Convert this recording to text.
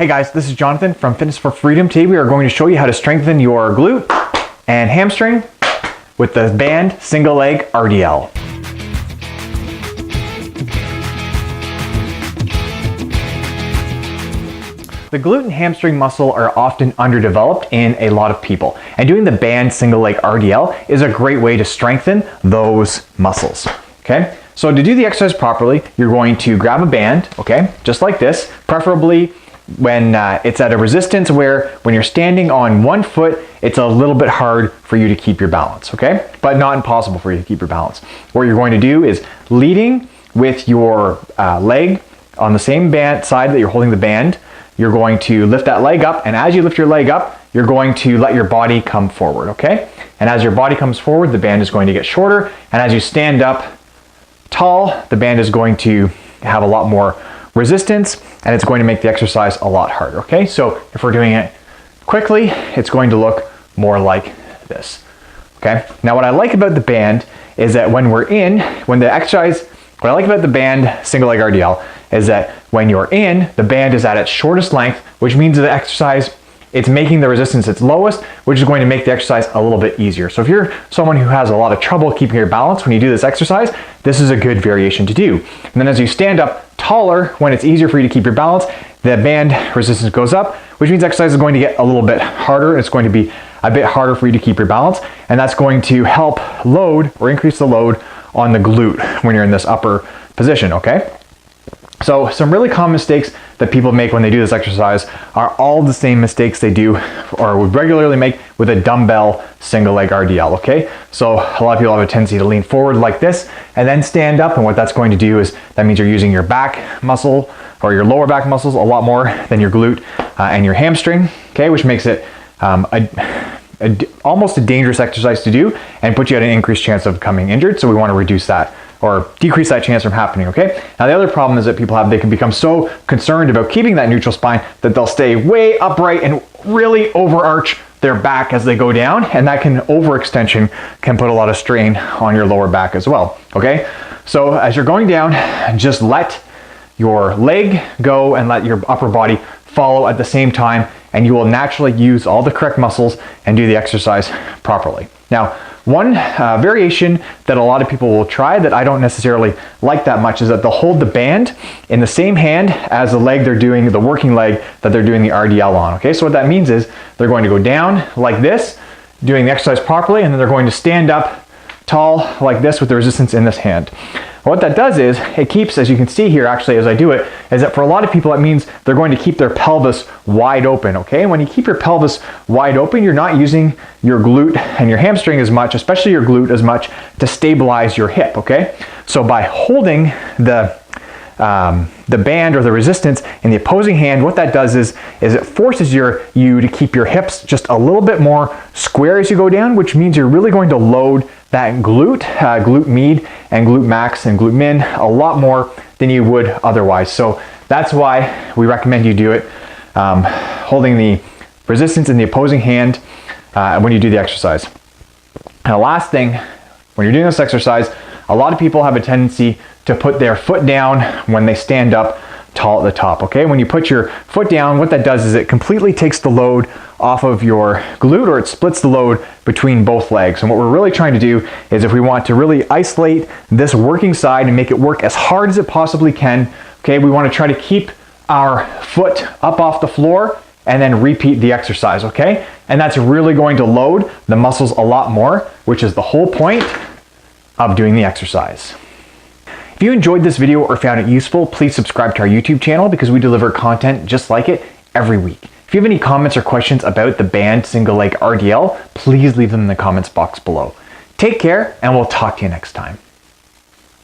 Hey guys, this is Jonathan from Fitness for Freedom. Today we are going to show you how to strengthen your glute and hamstring with the band single leg RDL. The glute and hamstring muscle are often underdeveloped in a lot of people, and doing the band single leg RDL is a great way to strengthen those muscles. Okay, so to do the exercise properly, you're going to grab a band, okay, just like this, preferably when it's at a resistance where when you're standing on one foot, it's a little bit hard for you to keep your balance, okay? But not impossible for you to keep your balance. What you're going to do is leading with your leg on the same band side that you're holding the band, you're going to lift that leg up, and as you lift your leg up, you're going to let your body come forward, okay? And as your body comes forward, the band is going to get shorter, and as you stand up tall, the band is going to have a lot more resistance, and it's going to make the exercise a lot harder, okay? So if we're doing it quickly, it's going to look more like this, okay? Now what I like about the band is that when what I like about the band single leg RDL is that when you're in, the band is at its shortest length, which means the exercise, it's making the resistance its lowest, which is going to make the exercise a little bit easier. So if you're someone who has a lot of trouble keeping your balance when you do this exercise, this is a good variation to do. And then as you stand up taller, when it's easier for you to keep your balance, the band resistance goes up, which means exercise is going to get a little bit harder. It's going to be a bit harder for you to keep your balance, and that's going to help load or increase the load on the glute when you're in this upper position, okay? So some really common mistakes that people make when they do this exercise are all the same mistakes they do or would regularly make with a dumbbell single leg RDL, okay? So a lot of people have a tendency to lean forward like this and then stand up, and what that's going to do is that means you're using your back muscle or your lower back muscles a lot more than your glute and your hamstring, okay? Which makes it almost a dangerous exercise to do and put you at an increased chance of becoming injured. So we want to reduce that or decrease that chance from happening, okay? Now the other problem is that people they can become so concerned about keeping that neutral spine that they'll stay way upright and really overarch their back as they go down, and that overextension can put a lot of strain on your lower back as well, okay? So as you're going down, just let your leg go and let your upper body follow at the same time, and you will naturally use all the correct muscles and do the exercise properly. Now, one variation that a lot of people will try that I don't necessarily like that much is that they'll hold the band in the same hand as the leg they're doing, the working leg that they're doing the RDL on, okay? So what that means is they're going to go down like this, doing the exercise properly, and then they're going to stand up tall like this with the resistance in this hand. What that does is it keeps, as you can see here actually as I do it, is that for a lot of people that means they're going to keep their pelvis wide open, okay? And when you keep your pelvis wide open, you're not using your glute and your hamstring as much, especially your glute as much, to stabilize your hip, okay? So by holding the band or the resistance in the opposing hand, what that does is it forces you to keep your hips just a little bit more square as you go down, which means you're really going to load that glute med and glute max and glute min a lot more than you would otherwise. So that's why we recommend you do it holding the resistance in the opposing hand when you do the exercise. And the last thing, when you're doing this exercise, a lot of people have a tendency to put their foot down when they stand up tall at the top, okay? When you put your foot down, what that does is it completely takes the load off of your glute, or it splits the load between both legs. And what we're really trying to do is, if we want to really isolate this working side and make it work as hard as it possibly can, okay, we want to try to keep our foot up off the floor and then repeat the exercise, okay? And that's really going to load the muscles a lot more, which is the whole point of doing the exercise. If you enjoyed this video or found it useful, please subscribe to our YouTube channel because we deliver content just like it every week. If you have any comments or questions about the band single leg RDL, please leave them in the comments box below. Take care, and we'll talk to you next time.